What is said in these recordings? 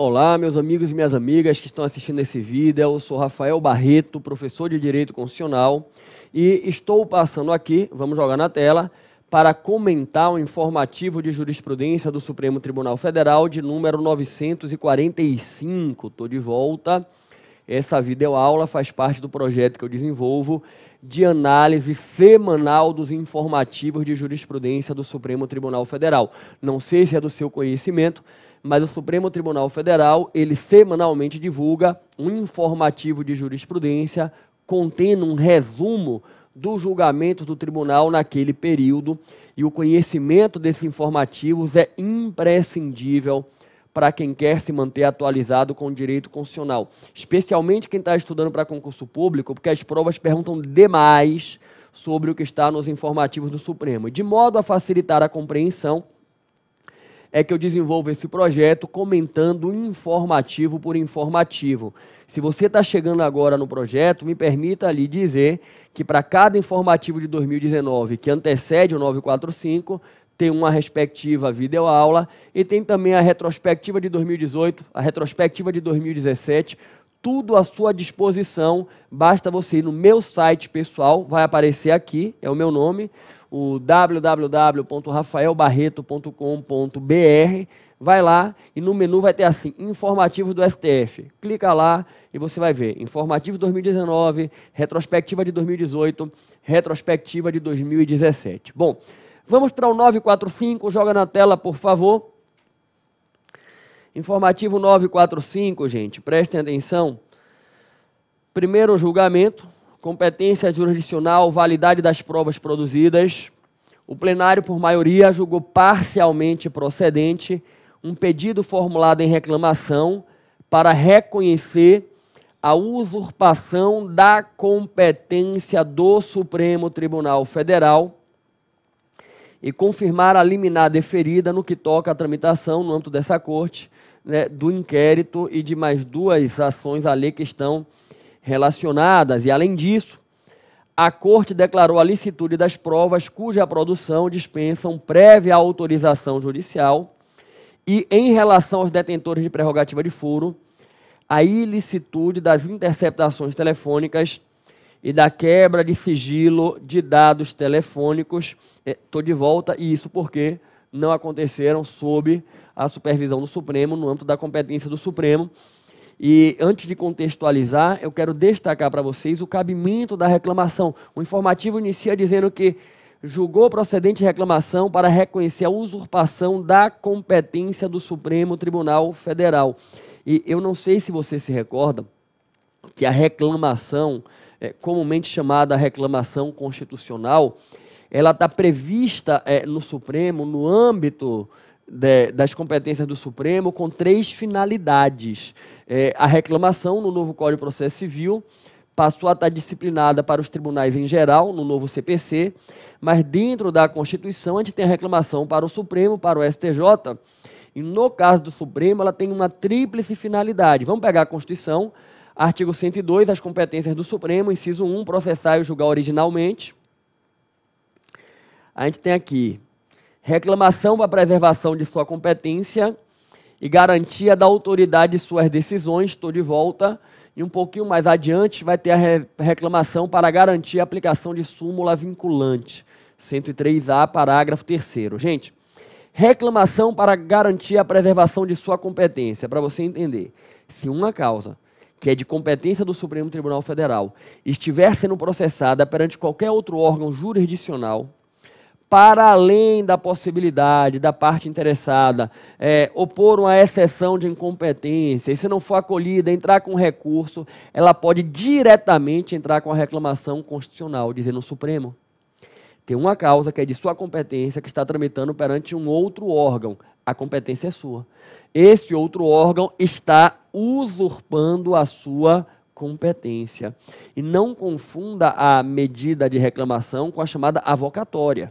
Olá, meus amigos e minhas amigas que estão assistindo esse vídeo. Eu sou Rafael Barreto, professor de Direito Constitucional, e estou passando aqui, vamos jogar na tela, para comentar o informativo de jurisprudência do Supremo Tribunal Federal de número 945. Estou de volta. Essa videoaula faz parte do projeto que eu desenvolvo de análise semanal dos informativos de jurisprudência do Supremo Tribunal Federal. Não sei se é do seu conhecimento, mas o Supremo Tribunal Federal, ele semanalmente divulga um informativo de jurisprudência contendo um resumo dos julgamentos do tribunal naquele período, e o conhecimento desses informativos é imprescindível para quem quer se manter atualizado com o direito constitucional, especialmente quem está estudando para concurso público, porque as provas perguntam demais sobre o que está nos informativos do Supremo. E de modo a facilitar a compreensão, é que eu desenvolvo esse projeto comentando informativo por informativo. Se você está chegando agora no projeto, me permita lhe dizer que para cada informativo de 2019 que antecede o 945, tem uma respectiva videoaula e tem também a retrospectiva de 2018, a retrospectiva de 2017, tudo à sua disposição. Basta você ir no meu site pessoal, vai aparecer aqui, é o meu nome, o www.rafaelbarreto.com.br, vai lá e no menu vai ter assim, informativos do STF. Clica lá e você vai ver informativo 2019, retrospectiva de 2018, retrospectiva de 2017. Bom, vamos para o 945, joga na tela, por favor. Informativo 945, gente, prestem atenção. Primeiro julgamento, competência jurisdicional, validade das provas produzidas. O plenário, por maioria, julgou parcialmente procedente um pedido formulado em reclamação para reconhecer a usurpação da competência do Supremo Tribunal Federal e confirmar a liminar deferida no que toca à tramitação, no âmbito dessa corte, né, do inquérito e de mais duas ações à lei que estão relacionadas. E, além disso, a Corte declarou a licitude das provas cuja produção dispensam prévia autorização judicial e, em relação aos detentores de prerrogativa de foro, a ilicitude das interceptações telefônicas e da quebra de sigilo de dados telefônicos. Estou de volta, e isso porque não aconteceram sob a supervisão do Supremo, no âmbito da competência do Supremo. E antes de contextualizar, eu quero destacar para vocês o cabimento da reclamação. O informativo inicia dizendo que julgou procedente reclamação para reconhecer a usurpação da competência do Supremo Tribunal Federal. E eu não sei se você se recorda que a reclamação, comumente chamada reclamação constitucional, ela está prevista no Supremo, no âmbito das competências do Supremo, com três finalidades. A reclamação, no novo Código de Processo Civil, passou a estar disciplinada para os tribunais em geral, no novo CPC, mas dentro da Constituição a gente tem a reclamação para o Supremo, para o STJ, e no caso do Supremo ela tem uma tríplice finalidade. Vamos pegar a Constituição, artigo 102, as competências do Supremo, inciso 1, processar e julgar originalmente. A gente tem aqui reclamação para preservação de sua competência e garantia da autoridade de suas decisões. Estou de volta. E um pouquinho mais adiante vai ter a reclamação para garantir a aplicação de súmula vinculante. 103A, parágrafo 3º. Gente, reclamação para garantir a preservação de sua competência. Para você entender, se uma causa que é de competência do Supremo Tribunal Federal estiver sendo processada perante qualquer outro órgão jurisdicional, para além da possibilidade da parte interessada opor uma exceção de incompetência, e se não for acolhida, entrar com recurso, ela pode diretamente entrar com a reclamação constitucional, dizendo o Supremo tem uma causa que é de sua competência, que está tramitando perante um outro órgão, a competência é sua. Esse outro órgão está usurpando a sua competência. E não confunda a medida de reclamação com a chamada avocatória.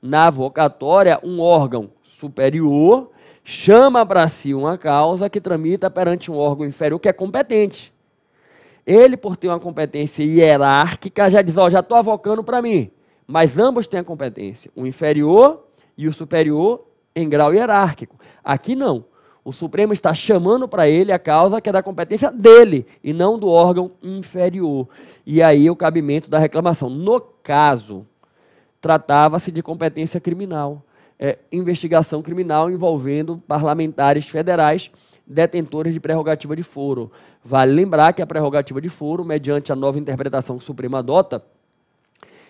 Na avocatória, um órgão superior chama para si uma causa que tramita perante um órgão inferior que é competente. Ele, por ter uma competência hierárquica, já diz, já estou avocando para mim. Mas ambos têm a competência, o inferior e o superior em grau hierárquico. Aqui não. O Supremo está chamando para ele a causa que é da competência dele e não do órgão inferior. E aí o cabimento da reclamação. No caso, tratava-se de competência criminal, investigação criminal envolvendo parlamentares federais detentores de prerrogativa de foro. Vale lembrar que a prerrogativa de foro, mediante a nova interpretação que o Supremo adota,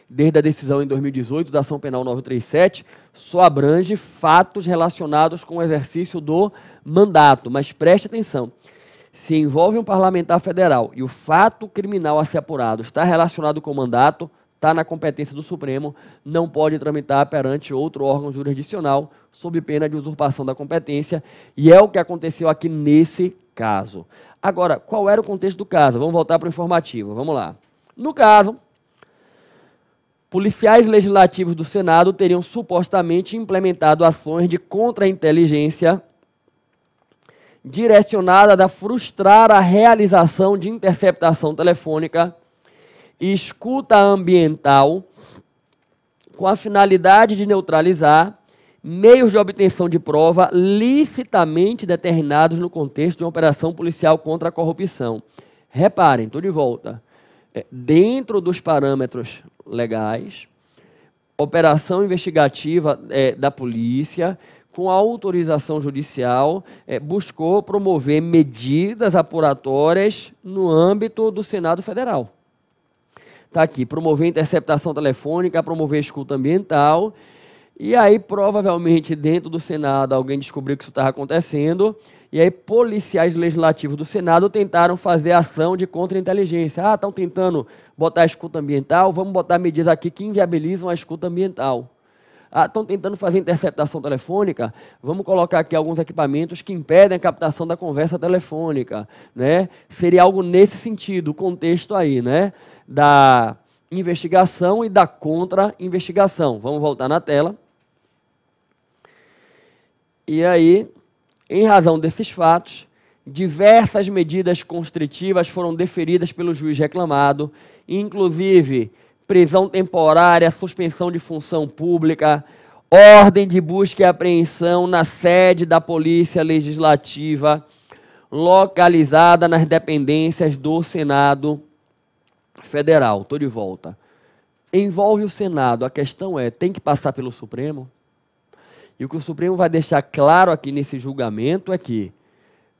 desde a decisão em 2018 da Ação Penal 937, só abrange fatos relacionados com o exercício do mandato. Mas preste atenção, se envolve um parlamentar federal e o fato criminal a ser apurado está relacionado com o mandato, está na competência do Supremo, não pode tramitar perante outro órgão jurisdicional, sob pena de usurpação da competência, e é o que aconteceu aqui nesse caso. Agora, qual era o contexto do caso? Vamos voltar para o informativo, vamos lá. No caso, policiais legislativos do Senado teriam supostamente implementado ações de contra-inteligência direcionada a frustrar a realização de interceptação telefônica e escuta ambiental com a finalidade de neutralizar meios de obtenção de prova licitamente determinados no contexto de uma operação policial contra a corrupção. Reparem, estou de volta. Dentro dos parâmetros legais, operação investigativa da polícia, com autorização judicial, buscou promover medidas apuratórias no âmbito do Senado Federal. Está aqui, promover interceptação telefônica, promover escuta ambiental, e aí provavelmente dentro do Senado alguém descobriu que isso estava acontecendo, e aí policiais legislativos do Senado tentaram fazer ação de contra-inteligência. Ah, estão tentando botar a escuta ambiental, vamos botar medidas aqui que inviabilizam a escuta ambiental. Ah, estão tentando fazer interceptação telefônica, vamos colocar aqui alguns equipamentos que impedem a captação da conversa telefônica, né? Seria algo nesse sentido, o contexto aí, né? Da investigação e da contra-investigação. Vamos voltar na tela. E aí, em razão desses fatos, diversas medidas constritivas foram deferidas pelo juiz reclamado, inclusive prisão temporária, suspensão de função pública, ordem de busca e apreensão na sede da Polícia Legislativa, localizada nas dependências do Senado Federal. Estou de volta. Envolve o Senado. A questão é, tem que passar pelo Supremo? E o que o Supremo vai deixar claro aqui nesse julgamento é que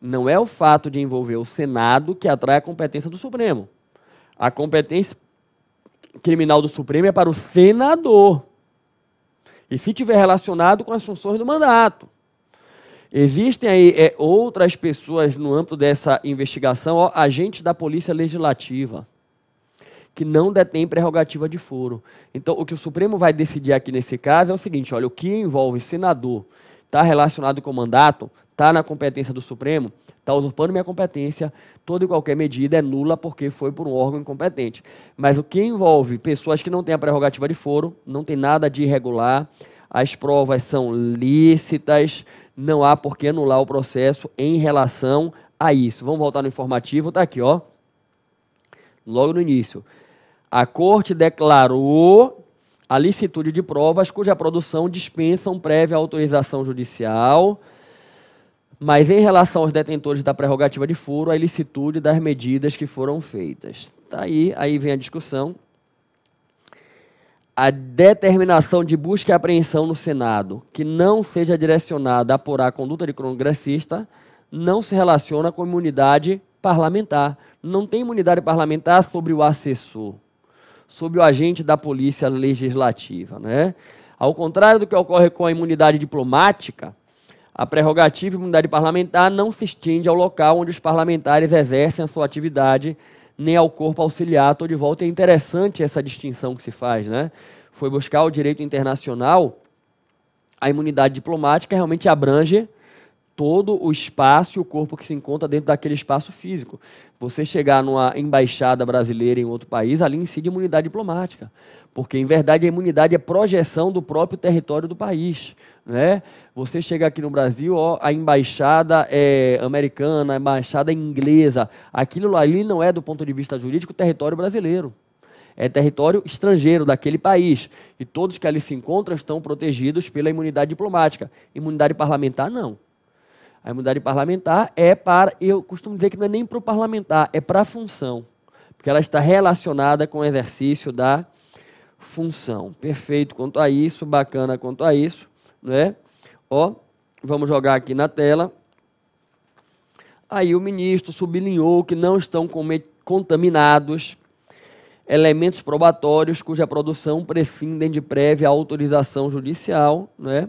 não é o fato de envolver o Senado que atrai a competência do Supremo. A competência criminal do Supremo é para o senador. E se tiver relacionado com as funções do mandato. Existem aí outras pessoas no âmbito dessa investigação, agentes da Polícia Legislativa, que não detêm prerrogativa de foro. Então, o que o Supremo vai decidir aqui nesse caso é o seguinte, olha, o que envolve senador, está relacionado com o mandato, está na competência do Supremo, está usurpando minha competência, toda e qualquer medida é nula porque foi por um órgão incompetente. Mas o que envolve pessoas que não têm a prerrogativa de foro, não tem nada de irregular, as provas são lícitas, não há por que anular o processo em relação a isso. Vamos voltar no informativo, está aqui, ó. Logo no início. A Corte declarou a licitude de provas cuja produção dispensam prévia autorização judicial, mas em relação aos detentores da prerrogativa de foro, a ilicitude das medidas que foram feitas. Tá aí vem a discussão. A determinação de busca e apreensão no Senado, que não seja direcionada a apurar a conduta de congressista, não se relaciona com imunidade parlamentar. Não tem imunidade parlamentar sobre o assessor, sobre o agente da Polícia Legislativa, né? Ao contrário do que ocorre com a imunidade diplomática, a prerrogativa e imunidade parlamentar não se estende ao local onde os parlamentares exercem a sua atividade, nem ao corpo auxiliar. Estou de volta. É interessante essa distinção que se faz, né? Foi buscar o direito internacional, a imunidade diplomática realmente abrange todo o espaço e o corpo que se encontra dentro daquele espaço físico. Você chegar numa embaixada brasileira em outro país, ali incide imunidade diplomática, porque, em verdade, a imunidade é projeção do próprio território do país, né? Você chega aqui no Brasil, ó, a embaixada é americana, a embaixada é inglesa, aquilo ali não é, do ponto de vista jurídico, território brasileiro. É território estrangeiro daquele país. E todos que ali se encontram estão protegidos pela imunidade diplomática. Imunidade parlamentar, não. A imunidade parlamentar é para, eu costumo dizer que não é nem para o parlamentar, é para a função, porque ela está relacionada com o exercício da função. Perfeito quanto a isso, bacana quanto a isso, né? Ó, vamos jogar aqui na tela. Aí o ministro sublinhou que não estão contaminados elementos probatórios cuja produção prescindem de prévia autorização judicial, né?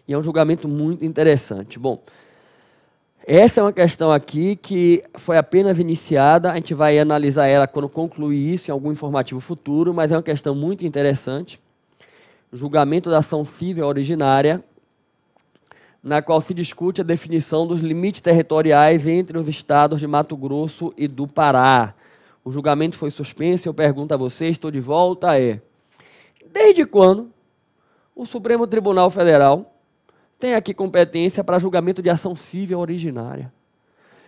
E é um julgamento muito interessante. Bom, essa é uma questão aqui que foi apenas iniciada, a gente vai analisar ela quando concluir isso em algum informativo futuro, mas é uma questão muito interessante. Julgamento da ação civil originária, na qual se discute a definição dos limites territoriais entre os estados de Mato Grosso e do Pará. O julgamento foi suspenso, eu pergunto a vocês, estou de volta, desde quando o Supremo Tribunal Federal tem aqui competência para julgamento de ação civil originária?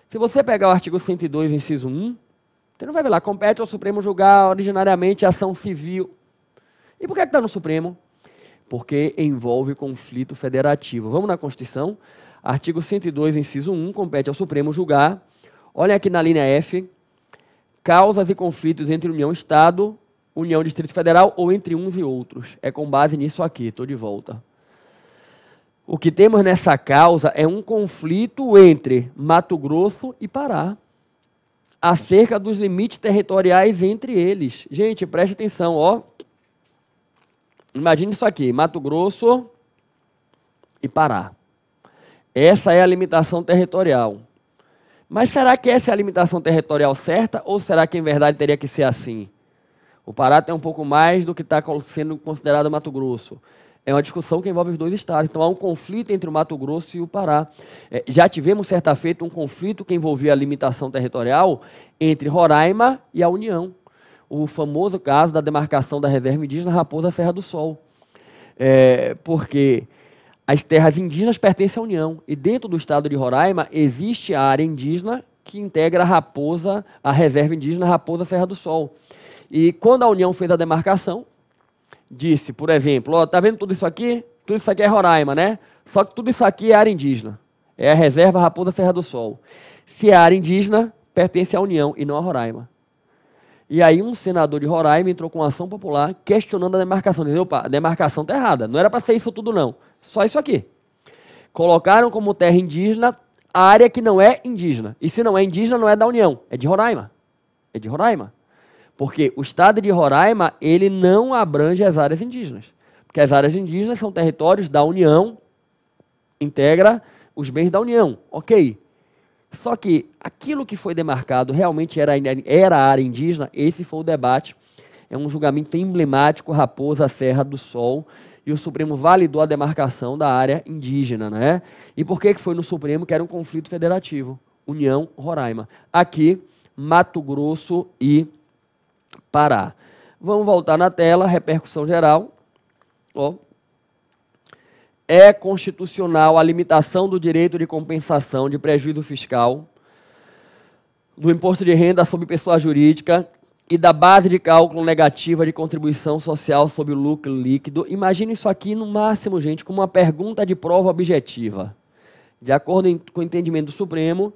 Se você pegar o artigo 102, inciso 1, você não vai ver lá, compete ao Supremo julgar originariamente a ação civil. E por que está no Supremo? Porque envolve conflito federativo. Vamos na Constituição, artigo 102, inciso 1, compete ao Supremo julgar, olha aqui na linha F, causas e conflitos entre União e Estado, União e Distrito Federal ou entre uns e outros. É com base nisso aqui, estou de volta. O que temos nessa causa é um conflito entre Mato Grosso e Pará, acerca dos limites territoriais entre eles. Gente, preste atenção, ó. Imagine isso aqui, Mato Grosso e Pará. Essa é a limitação territorial. Mas será que essa é a limitação territorial certa ou será que em verdade teria que ser assim? O Pará tem um pouco mais do que está sendo considerado Mato Grosso. É uma discussão que envolve os dois estados. Então há um conflito entre o Mato Grosso e o Pará. Já tivemos, certa feita, um conflito que envolvia a limitação territorial entre Roraima e a União. O famoso caso da demarcação da reserva indígena Raposa Serra do Sol. Porque as terras indígenas pertencem à União. E dentro do estado de Roraima existe a área indígena que integra a reserva indígena Raposa Serra do Sol. E quando a União fez a demarcação, disse, por exemplo, ó, tá vendo tudo isso aqui? Tudo isso aqui é Roraima, né? Só que tudo isso aqui é área indígena. É a reserva Raposa Serra do Sol. Se é área indígena, pertence à União e não a Roraima. E aí um senador de Roraima entrou com uma ação popular questionando a demarcação. Dizendo, opa, a demarcação está errada. Não era para ser isso tudo, não. Só isso aqui. Colocaram como terra indígena a área que não é indígena. E se não é indígena, não é da União. É de Roraima. É de Roraima. Porque o estado de Roraima, ele não abrange as áreas indígenas. Porque as áreas indígenas são territórios da União, integra os bens da União. Ok. Só que aquilo que foi demarcado realmente era a área indígena, esse foi o debate. É um julgamento emblemático, Raposa Serra do Sol, e o Supremo validou a demarcação da área indígena, né? E por que foi no Supremo? Que era um conflito federativo. União, Roraima. Aqui, Mato Grosso e Pará. Vamos voltar na tela, repercussão geral. Ó. É constitucional a limitação do direito de compensação de prejuízo fiscal, do imposto de renda sobre pessoa jurídica e da base de cálculo negativa de contribuição social sobre o lucro líquido. Imagine isso aqui no máximo, gente, como uma pergunta de prova objetiva. De acordo com o entendimento do Supremo,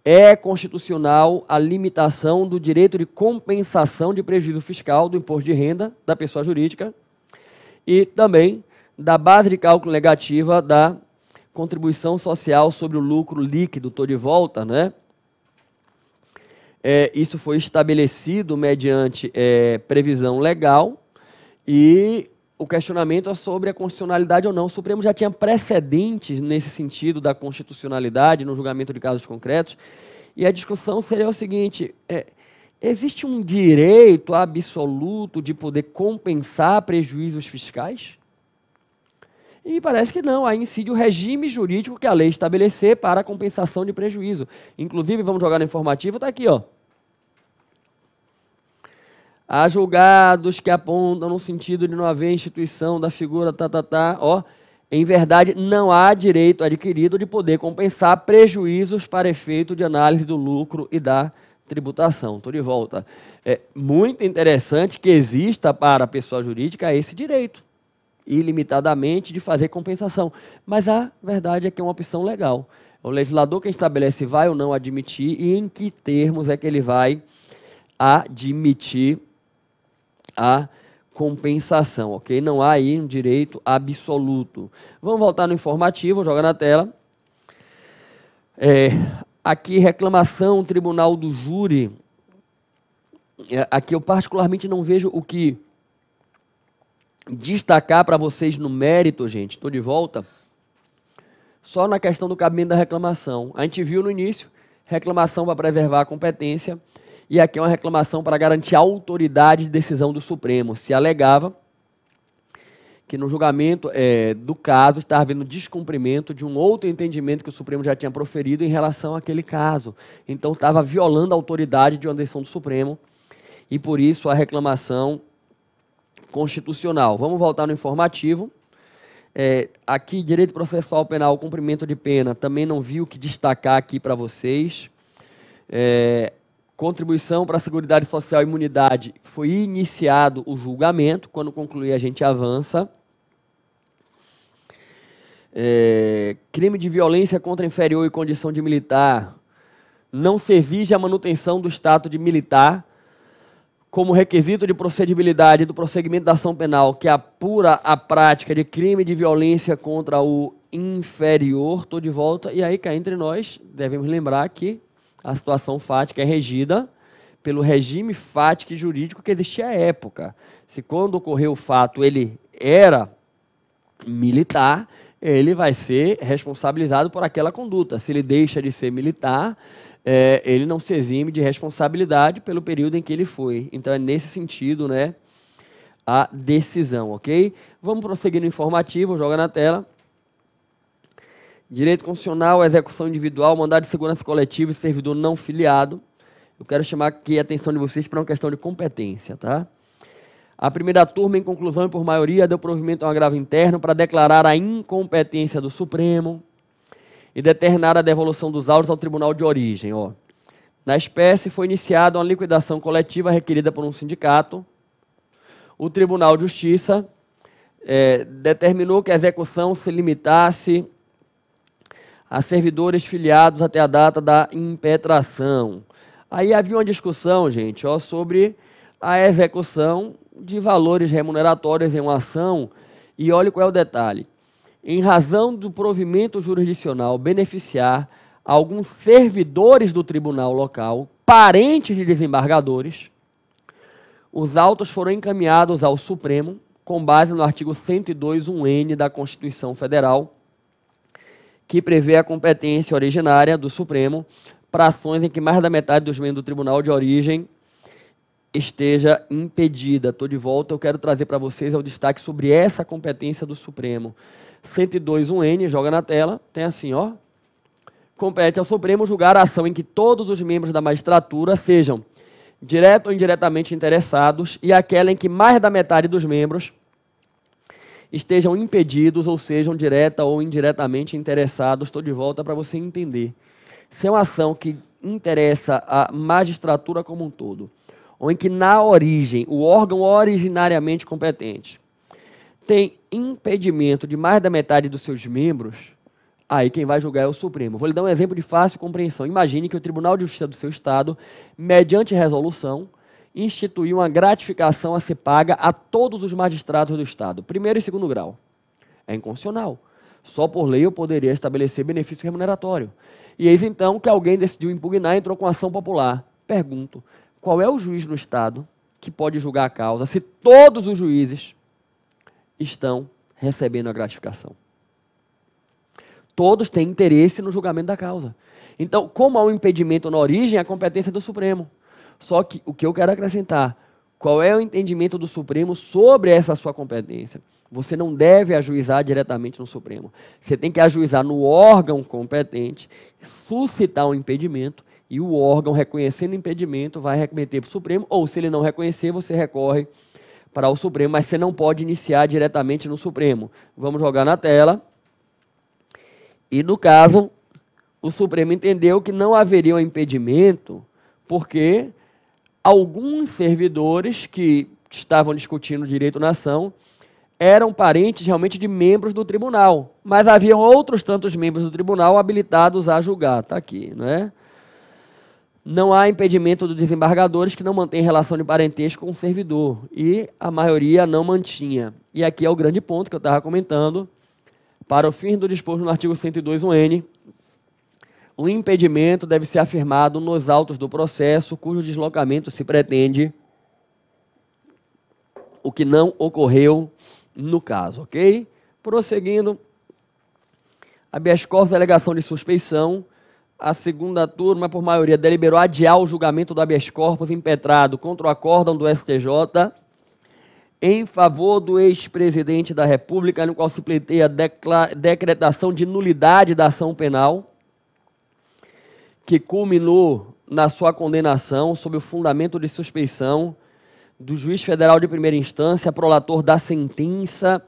é constitucional a limitação do direito de compensação de prejuízo fiscal do imposto de renda da pessoa jurídica e também da base de cálculo negativa da contribuição social sobre o lucro líquido. Estou de volta, né? Isso foi estabelecido mediante previsão legal e o questionamento é sobre a constitucionalidade ou não. O Supremo já tinha precedentes nesse sentido da constitucionalidade no julgamento de casos concretos e a discussão seria o seguinte, existe um direito absoluto de poder compensar prejuízos fiscais? E me parece que não, aí incide o regime jurídico que a lei estabelecer para a compensação de prejuízo. Inclusive, vamos jogar no informativo, está aqui, ó. Há julgados que apontam no sentido de não haver instituição da figura, ó. Em verdade, não há direito adquirido de poder compensar prejuízos para efeito de análise do lucro e da tributação. Estou de volta. É muito interessante que exista para a pessoa jurídica esse direito. ilimitadamente de fazer compensação. Mas a verdade é que é uma opção legal. É o legislador quem estabelece vai ou não admitir e em que termos é que ele vai admitir a compensação, ok? Não há aí um direito absoluto. Vamos voltar no informativo, joga na tela. Aqui, reclamação, tribunal do júri. Aqui eu particularmente não vejo o que destacar para vocês no mérito, gente. Estou de volta. Só na questão do cabimento da reclamação. A gente viu no início, reclamação para preservar a competência. E aqui é uma reclamação para garantir a autoridade de decisão do Supremo. Se alegava que no julgamento do caso estava havendo descumprimento de um outro entendimento que o Supremo já tinha proferido em relação àquele caso. Então estava violando a autoridade de uma decisão do Supremo e por isso a reclamação constitucional. Vamos voltar no informativo. Aqui, direito processual penal, cumprimento de pena, também não vi o que destacar aqui para vocês. Contribuição para a Seguridade Social e Imunidade, foi iniciado o julgamento, quando concluir a gente avança. Crime de violência contra inferior e condição de militar, não se exige a manutenção do status de militar como requisito de procedibilidade do prosseguimento da ação penal que apura a prática de crime de violência contra o inferior. Estou de volta, e aí cá entre nós, devemos lembrar que a situação fática é regida pelo regime fático e jurídico que existia à época. Se quando ocorreu o fato ele era militar, ele vai ser responsabilizado por aquela conduta. Se ele deixa de ser militar, ele não se exime de responsabilidade pelo período em que ele foi. Então é nesse sentido, né, a decisão, ok? Vamos prosseguir no informativo, joga na tela. Direito constitucional, execução individual, mandado de segurança coletiva e servidor não filiado. Eu quero chamar aqui a atenção de vocês para uma questão de competência, tá? A primeira turma, em conclusão e por maioria, deu provimento a um agravo interno para declarar a incompetência do Supremo e determinar a devolução dos autos ao tribunal de origem. Na espécie, foi iniciada uma liquidação coletiva requerida por um sindicato. O Tribunal de Justiça determinou que a execução se limitasse a servidores filiados até a data da impetração. Aí havia uma discussão, gente, sobre a execução de valores remuneratórios em uma ação, e olha qual é o detalhe. Em razão do provimento jurisdicional beneficiar alguns servidores do tribunal local, parentes de desembargadores, os autos foram encaminhados ao Supremo, com base no artigo 102.1n da Constituição Federal, que prevê a competência originária do Supremo para ações em que mais da metade dos membros do tribunal de origem esteja impedida. Estou de volta, eu quero trazer para vocês o destaque sobre essa competência do Supremo. 102.1n, joga na tela, tem assim, compete ao Supremo julgar a ação em que todos os membros da magistratura sejam direto ou indiretamente interessados e aquela em que mais da metade dos membros estejam impedidos ou sejam direta ou indiretamente interessados. Estou de volta para você entender. Se é uma ação que interessa a magistratura como um todo, ou em que na origem, o órgão originariamente competente tem impedimento de mais da metade dos seus membros, aí quem vai julgar é o Supremo. Vou lhe dar um exemplo de fácil compreensão. Imagine que o Tribunal de Justiça do seu Estado, mediante resolução, instituiu uma gratificação a ser paga a todos os magistrados do Estado, primeiro e segundo grau. É inconstitucional. Só por lei eu poderia estabelecer benefício remuneratório. E eis então que alguém decidiu impugnar e entrou com ação popular. Pergunto, qual é o juiz no Estado que pode julgar a causa se todos os juízes estão recebendo a gratificação? Todos têm interesse no julgamento da causa. Então, como há um impedimento na origem, a competência é do Supremo. Só que o que eu quero acrescentar, qual é o entendimento do Supremo sobre essa sua competência? Você não deve ajuizar diretamente no Supremo. Você tem que ajuizar no órgão competente, suscitar um impedimento, e o órgão, reconhecendo o impedimento, vai remeter para o Supremo, ou se ele não reconhecer, você recorre para o Supremo, mas você não pode iniciar diretamente no Supremo. Vamos jogar na tela. E no caso, o Supremo entendeu que não haveria um impedimento, porque alguns servidores que estavam discutindo direito na ação eram parentes realmente de membros do tribunal, mas haviam outros tantos membros do tribunal habilitados a julgar. Está aqui, não é? Não há impedimento dos desembargadores que não mantêm relação de parentesco com o servidor, e a maioria não mantinha. E aqui é o grande ponto que eu estava comentando. Para o fim do disposto no artigo 102.1n, o impedimento deve ser afirmado nos autos do processo, cujo deslocamento se pretende, o que não ocorreu no caso, ok? Prosseguindo, habeas corpus, alegação de suspeição. A segunda turma, por maioria, deliberou adiar o julgamento do habeas corpus impetrado contra o acórdão do STJ em favor do ex-presidente da República, no qual se pleiteia a decretação de nulidade da ação penal, que culminou na sua condenação sob o fundamento de suspeição do juiz federal de primeira instância, prolator da sentença,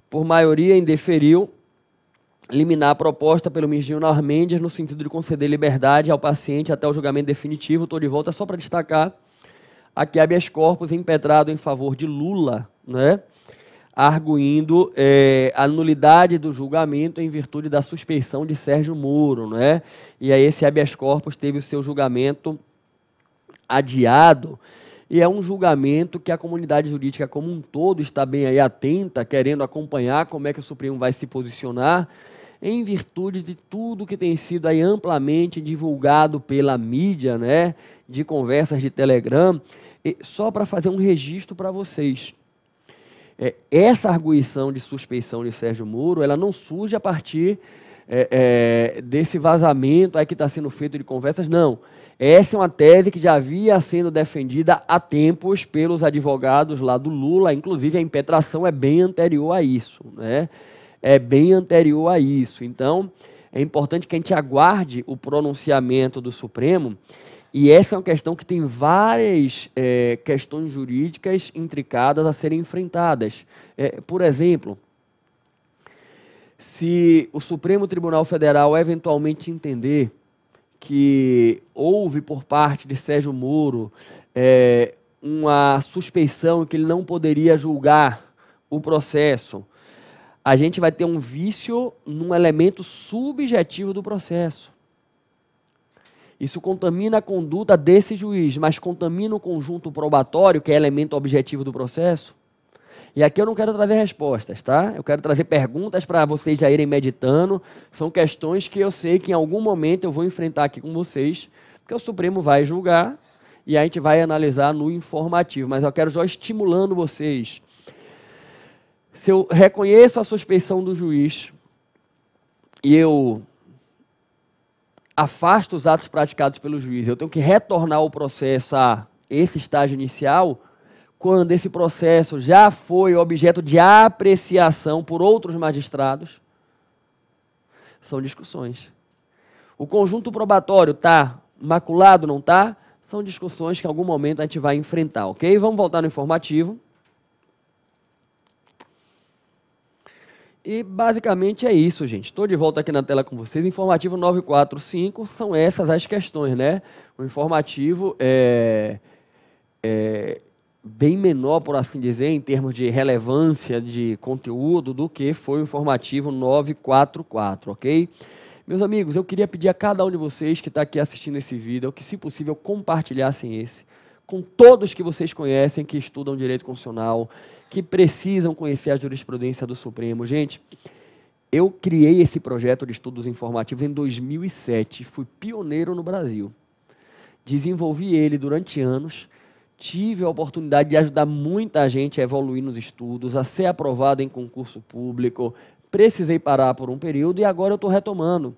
por maioria indeferiu, liminar proposta pelo ministro Gilmar Mendes no sentido de conceder liberdade ao paciente até o julgamento definitivo. Estou de volta só para destacar aqui habeas corpus impetrado em favor de Lula, né, arguindo a nulidade do julgamento em virtude da suspeição de Sérgio Moro, né? E aí esse habeas corpus teve o seu julgamento adiado, e é um julgamento que a comunidade jurídica como um todo está bem aí atenta, querendo acompanhar como é que o Supremo vai se posicionar, em virtude de tudo que tem sido aí amplamente divulgado pela mídia, né, de conversas de Telegram. E só para fazer um registro para vocês, essa arguição de suspeição de Sérgio Moro, ela não surge a partir desse vazamento aí que está sendo feito de conversas, não. Essa é uma tese que já havia sendo defendida há tempos pelos advogados lá do Lula, inclusive a impetração é bem anterior a isso, né? É bem anterior a isso. Então, é importante que a gente aguarde o pronunciamento do Supremo, e essa é uma questão que tem várias questões jurídicas intricadas a serem enfrentadas. Por exemplo, se o Supremo Tribunal Federal eventualmente entender que houve por parte de Sérgio Moro uma suspeição que ele não poderia julgar o processo, a gente vai ter um vício num elemento subjetivo do processo. Isso contamina a conduta desse juiz, mas contamina o conjunto probatório, que é elemento objetivo do processo. E aqui eu não quero trazer respostas, tá? Eu quero trazer perguntas para vocês já irem meditando. São questões que eu sei que em algum momento eu vou enfrentar aqui com vocês, porque o Supremo vai julgar e a gente vai analisar no informativo. Mas eu quero já estimulando vocês. Se eu reconheço a suspeição do juiz e eu afasto os atos praticados pelo juiz, eu tenho que retornar o processo a esse estágio inicial, quando esse processo já foi objeto de apreciação por outros magistrados, são discussões. O conjunto probatório está maculado, não está? São discussões que em algum momento a gente vai enfrentar, ok? Vamos voltar no informativo. E basicamente é isso, gente. Estou de volta aqui na tela com vocês. Informativo 945 são essas as questões, né? O informativo é bem menor, por assim dizer, em termos de relevância de conteúdo do que foi o informativo 944, ok? Meus amigos, eu queria pedir a cada um de vocês que está aqui assistindo esse vídeo, que, se possível, compartilhassem esse com todos que vocês conhecem, que estudam direito constitucional, que precisam conhecer a jurisprudência do Supremo. Gente, eu criei esse projeto de estudos informativos em 2007, fui pioneiro no Brasil. Desenvolvi ele durante anos, tive a oportunidade de ajudar muita gente a evoluir nos estudos, a ser aprovado em concurso público, precisei parar por um período e agora eu estou retomando.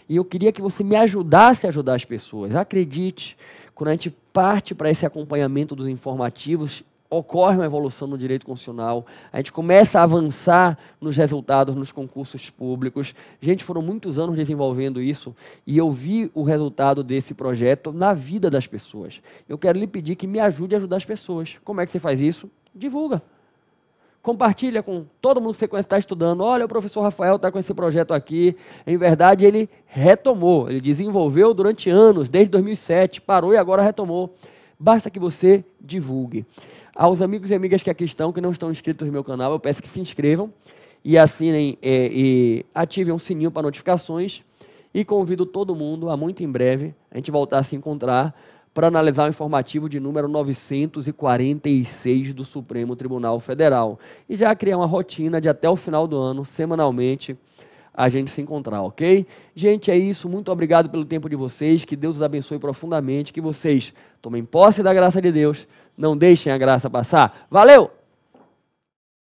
E eu queria que você me ajudasse a ajudar as pessoas. Acredite, quando a gente parte para esse acompanhamento dos informativos, ocorre uma evolução no direito constitucional, a gente começa a avançar nos resultados nos concursos públicos. Gente, foram muitos anos desenvolvendo isso e eu vi o resultado desse projeto na vida das pessoas. Eu quero lhe pedir que me ajude a ajudar as pessoas. Como é que você faz isso? Divulga. Compartilha com todo mundo que você conhece que está estudando. Olha, o professor Rafael está com esse projeto aqui. Em verdade, ele retomou, ele desenvolveu durante anos, desde 2007, parou e agora retomou. Basta que você divulgue. Aos amigos e amigas que aqui estão, que não estão inscritos no meu canal, eu peço que se inscrevam e assinem e ativem o sininho para notificações. E convido todo mundo a muito em breve a gente voltar a se encontrar para analisar o informativo de número 946 do Supremo Tribunal Federal. E já criar uma rotina de até o final do ano, semanalmente, a gente se encontrar, ok? Gente, é isso. Muito obrigado pelo tempo de vocês. Que Deus os abençoe profundamente. Que vocês tomem posse da graça de Deus. Não deixem a graça passar. Valeu!